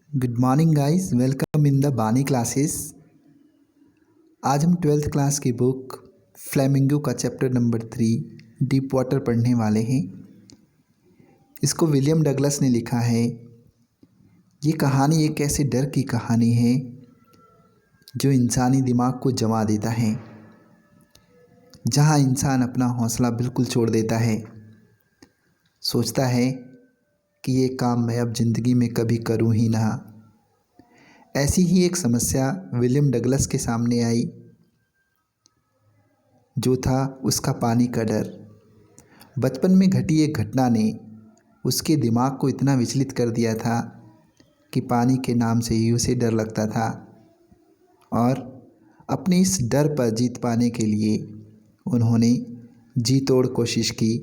Good morning guys, welcome in the बानी classes. आज हम 12th क्लास की बुक फ्लेमिंगो का चैप्टर नंबर 3 डीप वाटर पढ़ने वाले हैं। इसको विलियम डगलस ने लिखा है। ये कहानी एक ऐसे डर की कहानी है जो इंसानी दिमाग को जमा देता है, जहां इंसान अपना हौसला बिल्कुल छोड़ देता है, सोचता है कि ये काम मैं अब ज़िंदगी में कभी करूं ही ना। ऐसी ही एक समस्या विलियम डगलस के सामने आई, जो था उसका पानी का डर। बचपन में घटी एक घटना ने उसके दिमाग को इतना विचलित कर दिया था कि पानी के नाम से ही उसे डर लगता था। और अपने इस डर पर जीत पाने के लिए उन्होंने जी तोड़ कोशिश की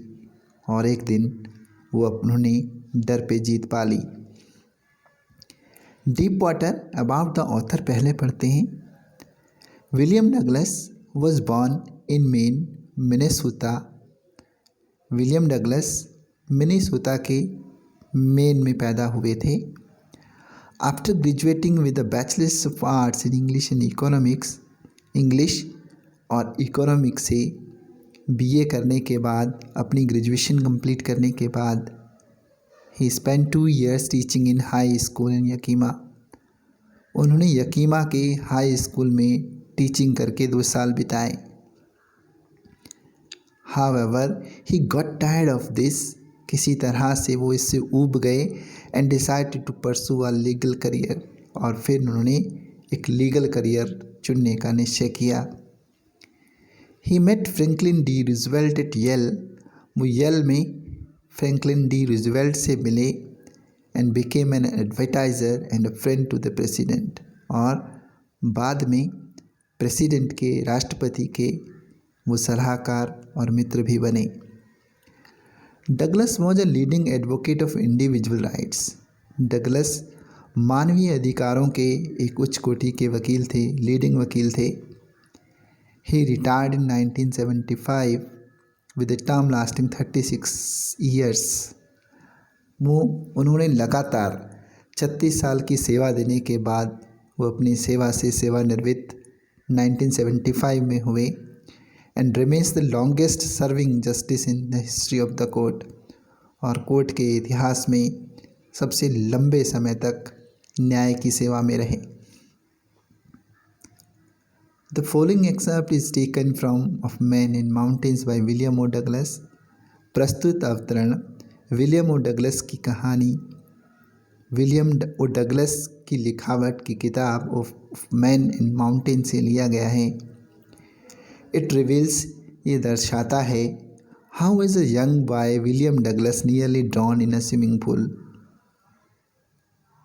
और एक दिन उन्होंने डर पे जीत पा ली। Deep water about the author पहले पढ़ते हैं। William Douglas was born in Maine, Minnesota. William Douglas Minnesota के मेन में पैदा हुए थे। After graduating with the bachelors of arts in English and economics, English और इकोनॉमिक्स से बीए करने के बाद, अपनी ग्रेजुएशन कंप्लीट करने के बाद, he spend 2 years teaching in high school in Yakima. उन्होंने यकीमा के हाई स्कूल में टीचिंग करके 2 साल बिताए। However he got tired of this. किसी तरह से वो इससे ऊब गए and decided to pursue a legal career. और फिर उन्होंने एक लीगल करियर चुनने का निश्चय किया। He met Franklin D Roosevelt at Yale. वो येल में फ्रैंकलिन डी रूजवेल्ट से मिले and became an advertiser and a friend to the president. और बाद में प्रेसिडेंट के, राष्ट्रपति के वो सलाहकार और मित्र भी बने। Douglas was a leading advocate of individual rights. Douglas मानवीय अधिकारों के एक उच्च कोटि के वकील थे, लीडिंग वकील थे। He retired in 1975 with a term lasting 36 years। उन्होंने लगातार 36 साल की सेवा देने के बाद वो अपनी सेवा से सेवानिवृत्त 1975 में हुए and remains the longest serving justice in the history of the court. और कोर्ट के इतिहास में सबसे लंबे समय तक न्याय की सेवा में रहे। The following excerpt is taken from Of Men in Mountains by William O. Douglas। प्रस्तुत अवतरण विलियम ओ डगलस की कहानी, विलियम ओ डगलस की लिखावट की किताब ऑफ मैन इन माउंटेन से लिया गया है। इट रिवील्स, ये दर्शाता है, how as a young boy William Douglas nearly drowned in a swimming pool.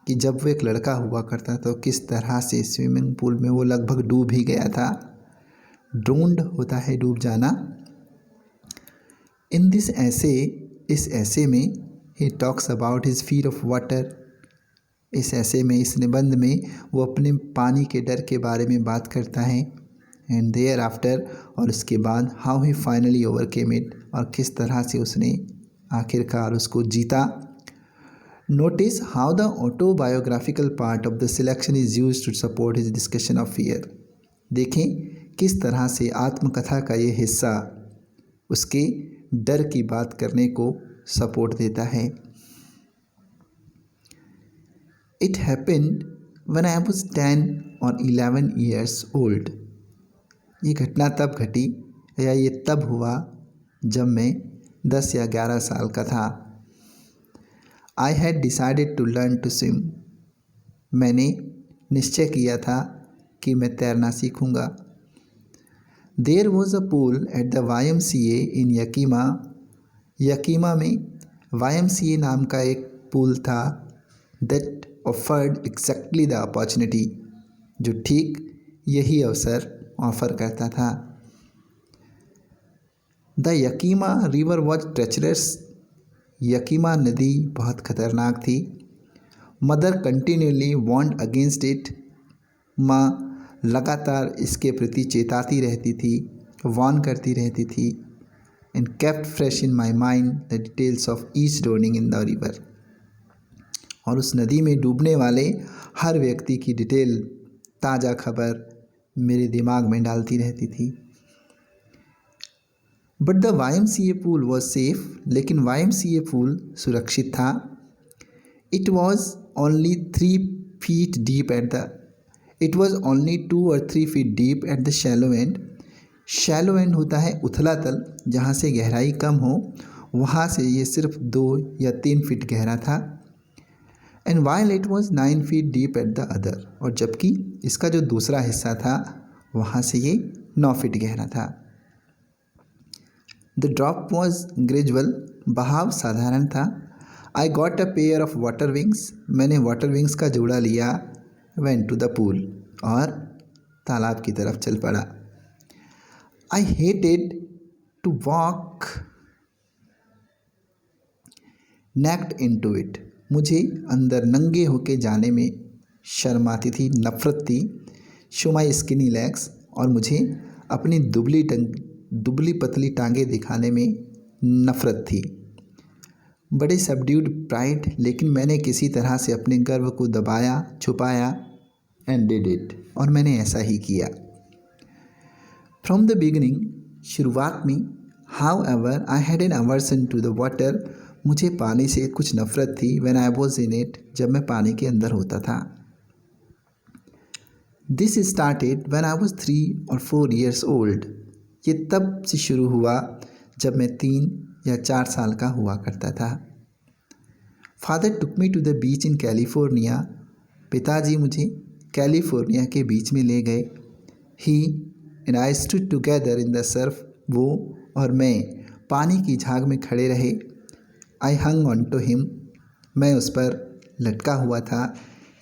कि जब वो एक लड़का हुआ करता तो किस तरह से स्विमिंग पूल में वो लगभग डूब ही गया था। ड्रोन्ड होता है डूब जाना। इन दिस ऐसे, इस ऐसे में he talks about his fear of water. इस ऐसे में, इस निबंध में वो अपने पानी के डर के बारे में बात करता है। एंड देयर आफ्टर, और उसके बाद, how he finally overcame it, और किस तरह से उसने आखिरकार उसको जीता। Notice how the autobiographical part of the selection is used to support his discussion of fear। देखें किस तरह से आत्मकथा का ये हिस्सा उसके डर की बात करने को सपोर्ट देता है। It happened when I was 10 or 11 years old। ये घटना तब घटी या ये तब हुआ जब मैं 10 या 11 साल का था। I had decided to learn to swim। मैंने निश्चय किया था कि मैं तैरना सीखूंगा। There was a pool at the YMCA in यकीमा। यकीमा में YMCA नाम का एक पूल था, that offered exactly the opportunity, जो ठीक यही अवसर ऑफर करता था। The यकीमा river was treacherous। यकीमा नदी बहुत खतरनाक थी। Mother continually warned against it. माँ लगातार इसके प्रति चेताती रहती थी, वार्न करती रहती थी। And kept fresh in my mind the details of each droning in the river. और उस नदी में डूबने वाले हर व्यक्ति की डिटेल, ताज़ा खबर मेरे दिमाग में डालती रहती थी। But the YMCA pool was safe, लेकिन YMCA पूल सुरक्षित था। It was only 3 feet deep it was only 2 और 3 feet deep at the shallow and. Shallow and होता है उथला तल, जहाँ से गहराई कम हो, वहाँ से ये सिर्फ 2 या 3 फीट गहरा था। And while it was 9 feet deep at the other, और जबकि इसका जो दूसरा हिस्सा था वहाँ से ये 9 फीट गहरा था। द ड्रॉप वॉज ग्रेजुअल, बहाव साधारण था। I got a pair of water wings, मैंने वाटर विंग्स का जोड़ा लिया। वेंट टू द पूल, और तालाब की तरफ चल पड़ा। I hated to walk naked into it, मुझे अंदर नंगे होके जाने में शर्म आती थी, नफ़रत थी। शो माई स्किनी लेग्स, और मुझे अपनी दुबली पतली टांगें दिखाने में नफ़रत थी। बड़े सबड्यूड प्राइड, लेकिन मैंने किसी तरह से अपने गर्व को दबाया, छुपाया। एंड डिड इट, और मैंने ऐसा ही किया। फ्रॉम द बिगिनिंग, शुरुआत में, however I had an aversion to the water, मुझे पानी से कुछ नफ़रत थी। When I was in it, जब मैं पानी के अंदर होता था। This started when I was 3 or 4 years old, ये तब से शुरू हुआ जब मैं 3 या 4 साल का हुआ करता था। Father took me to the beach in California, पिताजी मुझे कैलिफोर्निया के बीच में ले गए। He and I stood together in the surf, वो और मैं पानी की झाग में खड़े रहे। I hung on to him, मैं उस पर लटका हुआ था।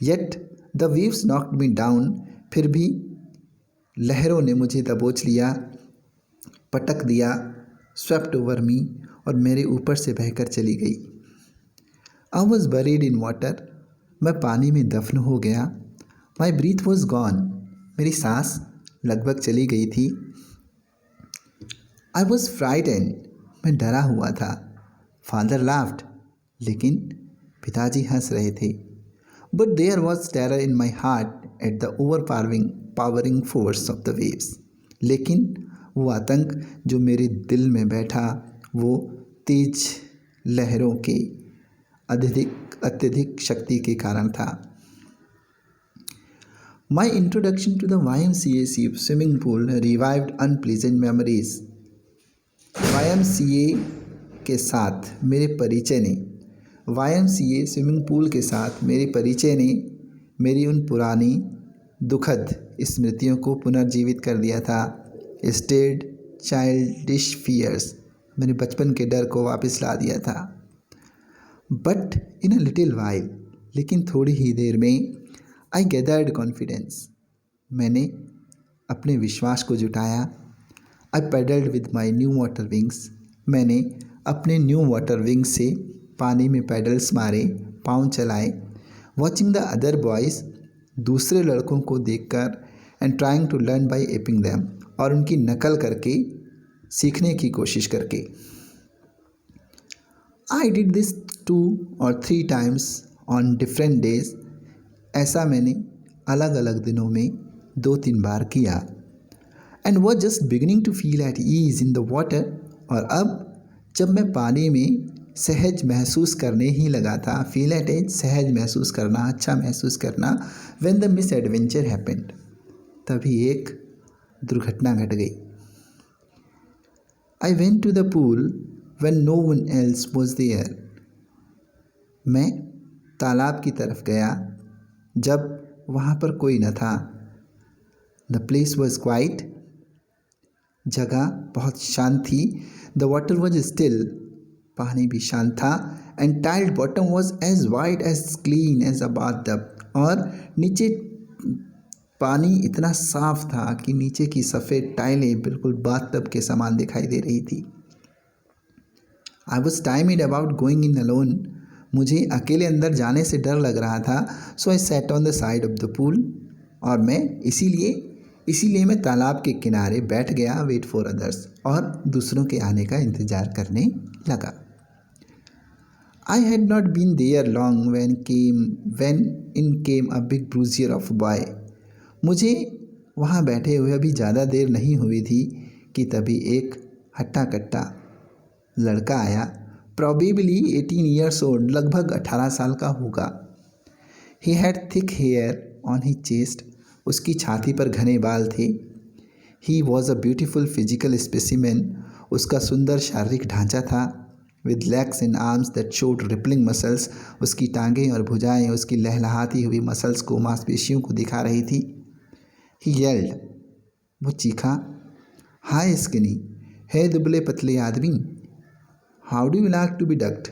Yet the waves knocked me down, फिर भी लहरों ने मुझे दबोच लिया, पटक दिया। स्वेप्ट ओवर मी, और मेरे ऊपर से बहकर चली गई। I was buried in water, मैं पानी में दफन हो गया। माई ब्रीथ वॉज गॉन, मेरी सांस लगभग चली गई थी। आई वॉज फ्राइटेंड, मैं डरा हुआ था। फादर लाफ्ड, लेकिन पिताजी हंस रहे थे। But there was terror in my heart at the powering force of the waves, लेकिन वो आतंक जो मेरे दिल में बैठा, वो तेज लहरों के अत्यधिक शक्ति के कारण था। My introduction to the YMCA swimming pool revived unpleasant memories. YMCA के साथ मेरे परिचय ने, YMCA स्विमिंग पूल के साथ मेरे परिचय ने मेरी उन पुरानी दुखद स्मृतियों को पुनर्जीवित कर दिया था। स्टेड चाइल्डिश फियर्स, मेरे बचपन के डर को वापस ला दिया था। But in a little while, लेकिन थोड़ी ही देर में, आई गैदर्ड कॉन्फिडेंस, मैंने अपने विश्वास को जुटाया। I paddled with my new water wings, मैंने अपने न्यू वाटर विंग्स से पानी में पैडल्स मारे, पाँव चलाए। वॉचिंग द अदर बॉयज़, दूसरे लड़कों को देखकर, and trying to learn by aping them, और उनकी नकल करके, सीखने की कोशिश करके। I did this 2 or 3 times on different days, ऐसा मैंने अलग अलग दिनों में 2-3 बार किया। And was just beginning to feel at ease in the water, और अब जब मैं पानी में सहज महसूस करने ही लगा था, फील एट एज, सहज महसूस करना, अच्छा महसूस करना। When the misadventure happened, तभी एक दुर्घटना घट गई। I went to the pool when no one else was there, मैं तालाब की तरफ गया जब वहाँ पर कोई न था। द प्लेस वॉज क्वाइट, जगह बहुत शांत थी। द वाटर वॉज स्टिल, पानी भी शांत था। And tiled bottom was as white as clean as a bathtub, और नीचे पानी इतना साफ था कि नीचे की सफ़ेद टाइलें बिल्कुल बाथटब के समान दिखाई दे रही थी। I was timid about going in alone, मुझे अकेले अंदर जाने से डर लग रहा था। So I sat on the side of the pool, और मैं इसीलिए मैं तालाब के किनारे बैठ गया। वेट फॉर अदर्स, और दूसरों के आने का इंतज़ार करने लगा। I had not been there long when in came a big bruiser of a boy. मुझे वहाँ बैठे हुए अभी ज़्यादा देर नहीं हुई थी कि तभी एक हट्टा कट्टा लड़का आया, प्रॉबेबली 18 ईयर्स ओल्ड, लगभग 18 साल का होगा। He had thick hair on he chest, उसकी छाती पर घने बाल थे। He was a beautiful physical specimen, उसका सुंदर शारीरिक ढांचा था। With legs and arms that showed rippling muscles, उसकी टांगें और भुजाएं उसकी लहलहाती हुई मसल्स को, मांसपेशियों को दिखा रही थी। ही येल्ड, वो चीखा, हाय स्किनी, है दुबले पतले आदमी, how do you like to be ducked,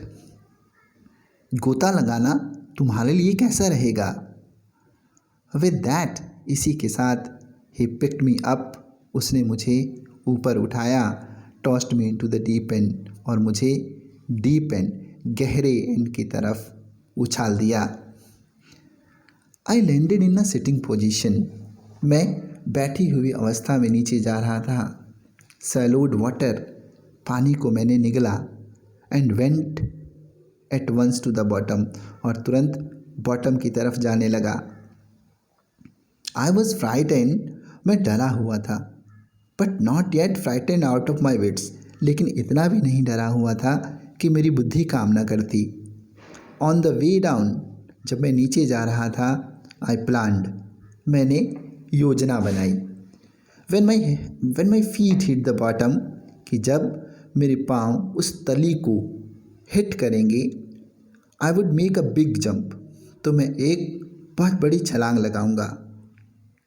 गोता लगाना तुम्हारे लिए कैसा रहेगा। विद दैट, इसी के साथ, ही पिक्ड मी अप, उसने मुझे ऊपर उठाया, tossed me into the deep and, और मुझे डीप एंड, गहरे एंड की तरफ उछाल दिया। I landed in a sitting position, मैं बैठी हुई अवस्था में नीचे जा रहा था। सैलोड वाटर, पानी को मैंने निगला। And went at once to the bottom, और तुरंत बॉटम की तरफ जाने लगा। आई वॉज फ्राइटेंड, मैं डरा हुआ था, but not yet frightened out of my wits, लेकिन इतना भी नहीं डरा हुआ था कि मेरी बुद्धि काम न करती। ऑन द वे डाउन, जब मैं नीचे जा रहा था, आई प्लान्ड, मैंने योजना बनाई। When my feet hit the bottom, कि जब मेरे पाँव उस तली को हिट करेंगे, I would make a big jump, तो मैं एक बहुत बड़ी छलांग लगाऊंगा।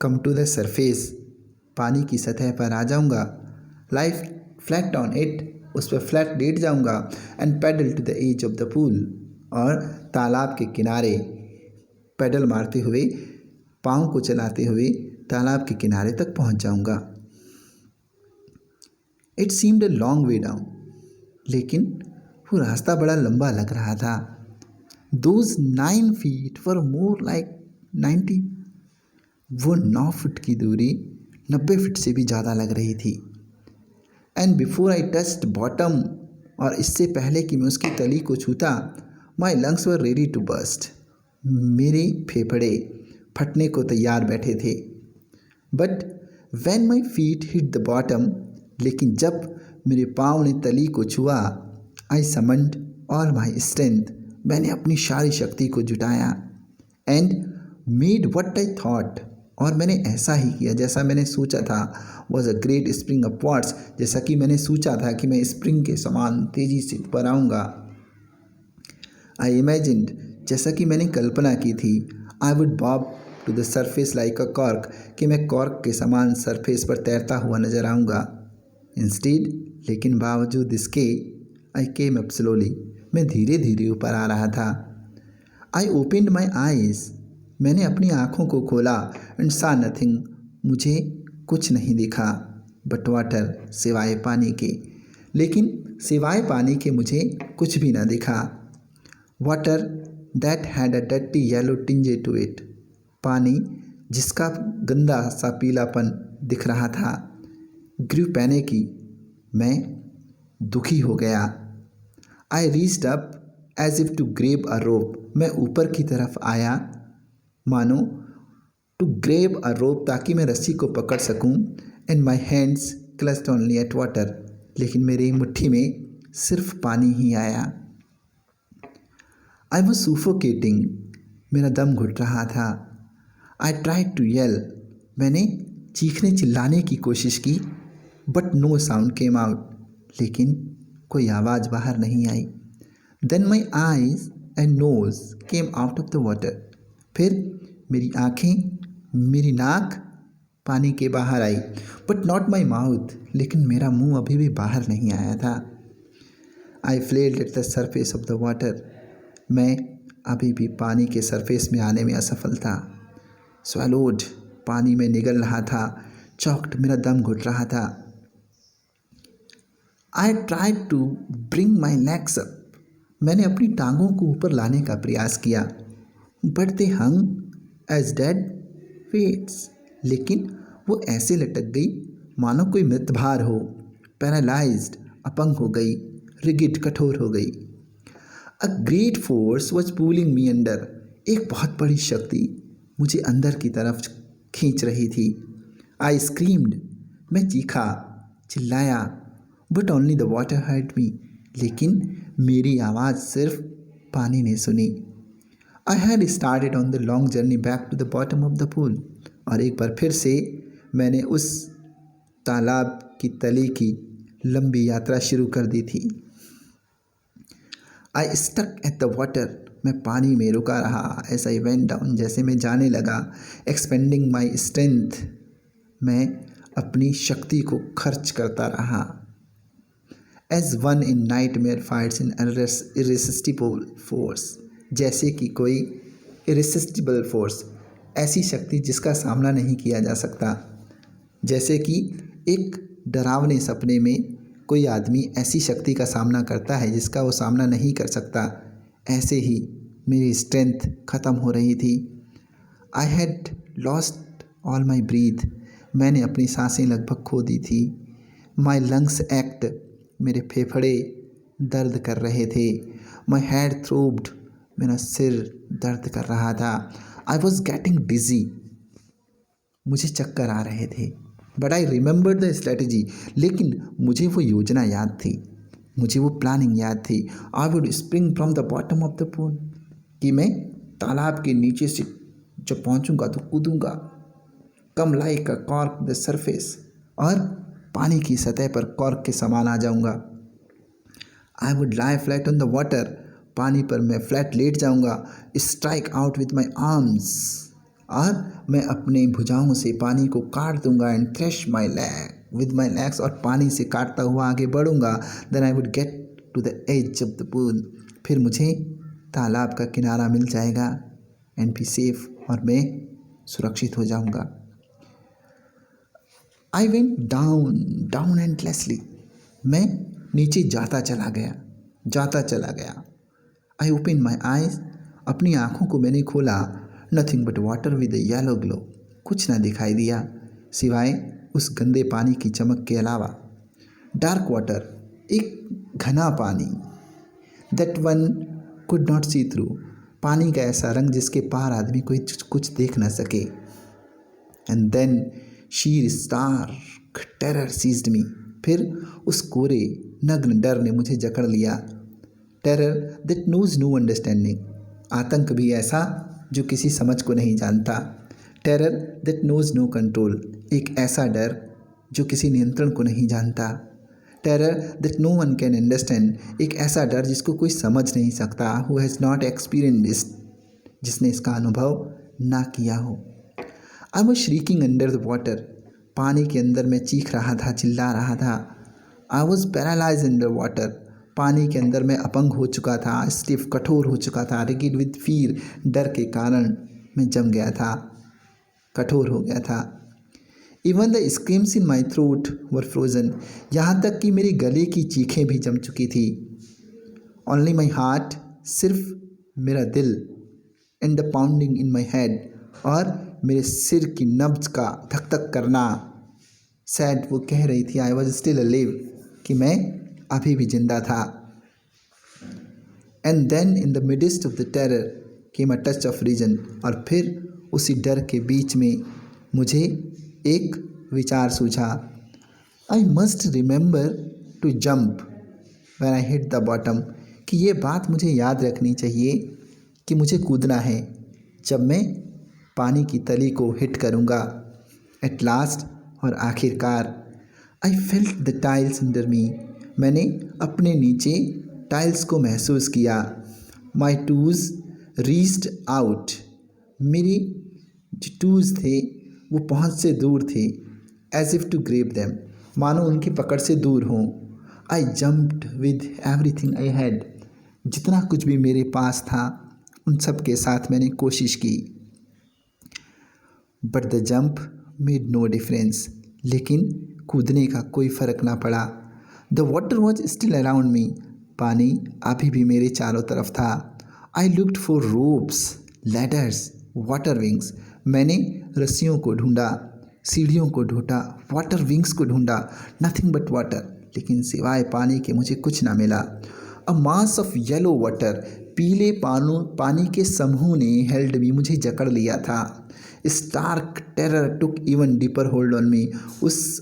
कम टू द सरफेस, पानी की सतह पर आ जाऊंगा। लाइफ फ्लैट ऑन इट, उस पर फ्लैट लेट जाऊंगा। And paddle to the edge of the pool, और तालाब के किनारे पैडल मारते हुए, पाँव को चलाते हुए तालाब के किनारे तक पहुंच जाऊंगा। It seemed a long way down, लेकिन वो रास्ता बड़ा लंबा लग रहा था। Those 9 feet were more like 90, वो 9 फुट की दूरी 90 फीट से भी ज़्यादा लग रही थी। And before I touched bottom, और इससे पहले कि मैं उसकी तली को छूता, my lungs were ready to burst, मेरे फेफड़े फटने को तैयार बैठे थे। But when my feet hit the bottom, लेकिन जब मेरे पाँव ने तली को छुआ, I summoned all my strength, मैंने अपनी सारी शक्ति को जुटाया। And made what I thought, और मैंने ऐसा ही किया जैसा मैंने सोचा था। Was a great spring upwards, जैसा कि मैंने सोचा था कि मैं स्प्रिंग के समान तेजी से ऊपर आऊँगा। आई इमेजिन्ड, जैसा कि मैंने कल्पना की थी, I would bob to the surface like a cork, कि मैं कॉर्क के समान सरफेस पर तैरता हुआ नजर आऊँगा। इंस्टेड, लेकिन बावजूद इसके, आई केम अप स्लोली, मैं धीरे धीरे ऊपर आ रहा था। आई ओपनड माई आईज, मैंने अपनी आँखों को खोला। एंड सा नथिंग, मुझे कुछ नहीं दिखा, बट वाटर, सिवाय पानी के। लेकिन सिवाय पानी के मुझे कुछ भी ना दिखा। Water that had a dirty yellow tinge to it, पानी जिसका गंदा सा पीलापन दिख रहा था। ग्रू पैने की, मैं दुखी हो गया। I reached up as if to grab a rope, मैं ऊपर की तरफ आया मानो टू ग्रेब अ रोप, ताकि मैं रस्सी को पकड़ सकूं। And my hands clutched only at water, लेकिन मेरी मुट्ठी में सिर्फ पानी ही आया। आई वॉज सुफोकेटिंग, मेरा दम घुट रहा था। आई ट्राइड टू येल, मैंने चीखने चिल्लाने की कोशिश की, but no sound came out, लेकिन कोई आवाज़ बाहर नहीं आई। Then my eyes and nose came out of the water, फिर मेरी आँखें, मेरी नाक पानी के बाहर आई, बट नॉट माई माउथ, लेकिन मेरा मुंह अभी भी बाहर नहीं आया था। I floated at the surface of the water, मैं अभी भी पानी के सरफेस में आने में असफल था। स्वैलोड, पानी में निगल रहा था। चॉक्ड, मेरा दम घुट रहा था। I tried to bring my legs up, मैंने अपनी टांगों को ऊपर लाने का प्रयास किया, but they hung as dead weights, लेकिन वो ऐसे लटक गई मानो कोई मृतभार हो। पैरालाइज्ड, अपंग हो गई। रिगिड, कठोर हो गई। A great force was pulling me under. एक बहुत बड़ी शक्ति मुझे अंदर की तरफ खींच रही थी। आई स्क्रीम्ड, मैं चीखा, चिल्लाया, but only the water heard me. लेकिन मेरी आवाज़ सिर्फ पानी ने सुनी। I had started on the long journey back to the bottom of the pool. और एक बार फिर से मैंने उस तालाब की तली की लंबी यात्रा शुरू कर दी थी। I struck at the water, मैं पानी में रुका रहा। एज आई वेंट डाउन, जैसे मैं जाने लगा, एक्सपेंडिंग माई स्ट्रेंथ, मैं अपनी शक्ति को खर्च करता रहा। As one in nightmare fights in irresistible force, जैसे कि कोई इरिसिस्टिबल फोर्स, ऐसी शक्ति जिसका सामना नहीं किया जा सकता। जैसे कि एक डरावने सपने में कोई आदमी ऐसी शक्ति का सामना करता है जिसका वो सामना नहीं कर सकता, ऐसे ही मेरी स्ट्रेंथ ख़त्म हो रही थी। I had lost all my breath, मैंने अपनी सांसें लगभग खो दी थी। माई लंग्स एक्ट, मेरे फेफड़े दर्द कर रहे थे। माई हेड थ्रोब्ड, मेरा सिर दर्द कर रहा था। आई वॉज गेटिंग डिजी, मुझे चक्कर आ रहे थे। But I remember the strategy, लेकिन मुझे वो योजना याद थी, मुझे वो प्लानिंग याद थी। I would spring from the bottom of the pool, कि मैं तालाब के नीचे से जब पहुंचूंगा तो कूदूंगा। Come like a cork the surface, और पानी की सतह पर कॉर्क के समान आ जाऊंगा। I would lie flat on the water, पानी पर मैं फ्लैट लेट जाऊंगा। Strike out with my arms, और मैं अपने भुजाओं से पानी को काट दूंगा। And thresh my leg with my legs, और पानी से काटता हुआ आगे बढ़ूंगा। Then I would get to the edge of the pool, फिर मुझे तालाब का किनारा मिल जाएगा। एंड बी सेफ, और मैं सुरक्षित हो जाऊंगा। I went down down endlessly, मैं नीचे जाता चला गया। आई ओपन माई आइज, अपनी आँखों को मैंने खोला। Nothing but water with a yellow glow, कुछ ना दिखाई दिया सिवाय उस गंदे पानी की चमक के अलावा। डार्क वाटर, एक घना पानी। That one could not see through, पानी का ऐसा रंग जिसके पार आदमी कोई कुछ देख ना सके। And then sheer stark terror seized me, फिर उस कोरे नग्न डर ने मुझे जकड़ लिया। Terror that knows no understanding, आतंक भी ऐसा जो किसी समझ को नहीं जानता। Terror that knows no control, एक ऐसा डर जो किसी नियंत्रण को नहीं जानता। Terror that no one can understand, एक ऐसा डर जिसको कोई समझ नहीं सकता। Who has not experience this, जिसने इसका अनुभव ना किया हो। I was shrieking under the water, पानी के अंदर मैं चीख रहा था, चिल्ला रहा था। I was paralyse under water, पानी के अंदर मैं अपंग हो चुका था, स्टिफ कठोर हो चुका था। रिगिड विद फीर, डर के कारण मैं जम गया था, कठोर हो गया था। Even the screams in my throat were frozen, यहाँ तक कि मेरे गले की चीखें भी जम चुकी थी। ओनली माई हार्ट, सिर्फ मेरा दिल। And the pounding in my head, और मेरे सिर की नब्ज का धक धक करना। सैड, वो कह रही थी आई वॉज स्टिल अलिव, कि मैं अभी भी जिंदा था। And then in the midst of the terror came a touch of reason, और फिर उसी डर के बीच में मुझे एक विचार सूझा। I must remember to jump when I hit the bottom, कि ये बात मुझे याद रखनी चाहिए कि मुझे कूदना है जब मैं पानी की तली को हिट करूँगा। एट लास्ट, और आखिरकार, I felt the tiles under मी, मैंने अपने नीचे टाइल्स को महसूस किया। माई टूज रीच्ड आउट, मेरी जो टूज थे वो पहुँच से दूर थे। As if to grasp them, मानो उनकी पकड़ से दूर हों। I jumped with everything I had, जितना कुछ भी मेरे पास था उन सब के साथ मैंने कोशिश की। But the jump made no difference, लेकिन कूदने का कोई फ़र्क ना पड़ा। The water was still around me, पानी अभी भी मेरे चारों तरफ था। I looked for ropes, ladders, water wings, मैंने रस्सियों को ढूंढा, सीढ़ियों को ढूंढा, वाटर विंग्स को ढूंढा। नथिंग बट वाटर, लेकिन सिवाय पानी के मुझे कुछ ना मिला। अ मास ऑफ येलो वाटर, पीले पानी के समूह ने हेल्ड मी, मुझे जकड़ लिया था। Stark terror took even deeper hold on me, उस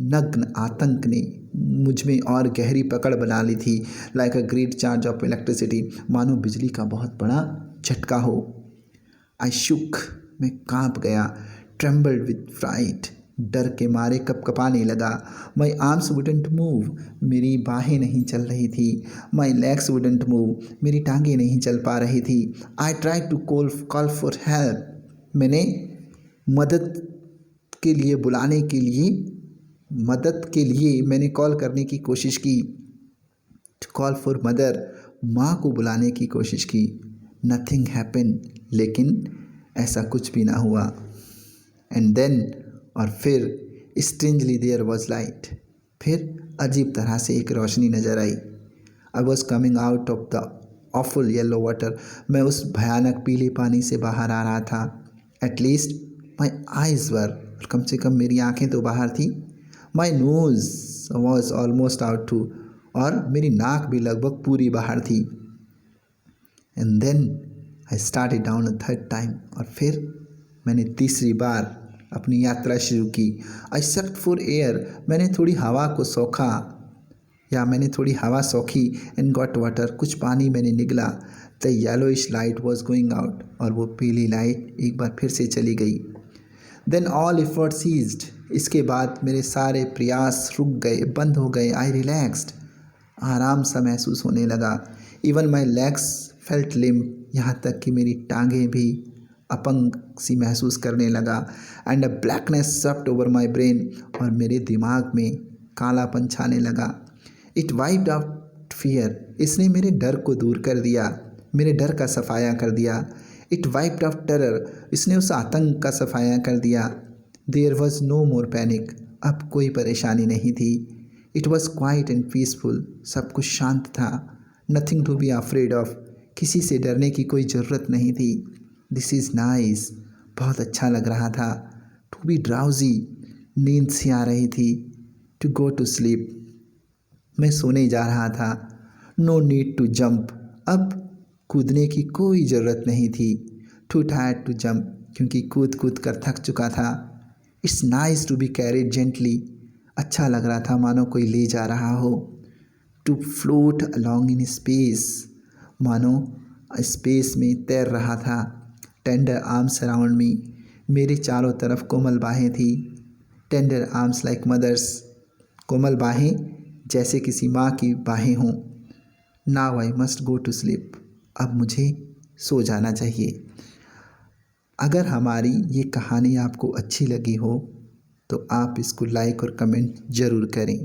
नग्न आतंक ने मुझ में और गहरी पकड़ बना ली थी। Like a great charge of electricity, मानो बिजली का बहुत बड़ा झटका हो। आई शुक, मैं कांप गया। ट्रेम्बल्ड विद फ्राइट, डर के मारे कपकपाने लगा। माई आर्म्स वुडंट मूव, मेरी बाहें नहीं चल रही थी। माई लेग्स वुडंट मूव, मेरी टांगें नहीं चल पा रही थी। I try to call for help, मैंने मदद के लिए बुलाने के लिए मदद के लिए मैंने कॉल करने की कोशिश की। टू कॉल फॉर मदर, माँ को बुलाने की कोशिश की। नथिंग हैपन, लेकिन ऐसा कुछ भी ना हुआ। एंड देन, और फिर स्ट्रेंजली देयर वॉज लाइट, फिर अजीब तरह से एक रोशनी नजर आई। I was coming out of the awful yellow water, मैं उस भयानक पीले पानी से बाहर आ रहा था। एटलीस्ट माई आइज वर, कम से कम मेरी आंखें तो बाहर थी। My nose was almost out too, और मेरी नाक भी लगभग पूरी बाहर थी। And then I started down a third time, और फिर मैंने तीसरी बार अपनी यात्रा शुरू की। आई सक्ड फॉर एयर, मैंने थोड़ी हवा को सोखा, या मैंने थोड़ी हवा सोखी। एंड गॉट वाटर, कुछ पानी मैंने निगला। The yellowish light was going out, और वो पीली लाइट एक बार फिर से चली गई। देन ऑल एफर्ट सीज्ड, इसके बाद मेरे सारे प्रयास रुक गए, बंद हो गए। आई रिलैक्स्ड, आराम सा महसूस होने लगा। इवन माई लेग्स फेल्ट लिम, यहाँ तक कि मेरी टांगें भी अपंग सी महसूस करने लगा। And a blackness soft over my brain, और मेरे दिमाग में कालापन छाने लगा। इट वाइप्ड आउट फियर, इसने मेरे डर को दूर कर दिया, मेरे डर का सफाया कर दिया। इट वाइप्ड आउट टेरर, इसने उस आतंक का सफाया कर दिया। There was no more panic, अब कोई परेशानी नहीं थी। It was quiet and peaceful, सब कुछ शांत था। Nothing to be afraid of, किसी से डरने की कोई ज़रूरत नहीं थी। दिस इज़ नाइस, बहुत अच्छा लग रहा था। टू बी ड्राउजी, नींद सी आ रही थी। टू गो टू स्लीप, मैं सोने जा रहा था। नो नीड टू जंप, अब कूदने की कोई ज़रूरत नहीं थी। टू टायर्ड टू जंप, क्योंकि कूद कूद कर थक चुका था। It's nice to be carried gently, अच्छा लग रहा था मानो कोई ले जा रहा हो। To float along in space, मानो स्पेस में तैर रहा था। टेंडर आर्म्स अराउंड मी, मेरे चारों तरफ कोमल बाहें थी। टेंडर आर्म्स लाइक मदर्स, कोमल बाहें जैसे किसी माँ की बाहें हों। Now I must go to sleep, अब मुझे सो जाना चाहिए। अगर हमारी ये कहानी आपको अच्छी लगी हो तो आप इसको लाइक और कमेंट ज़रूर करें।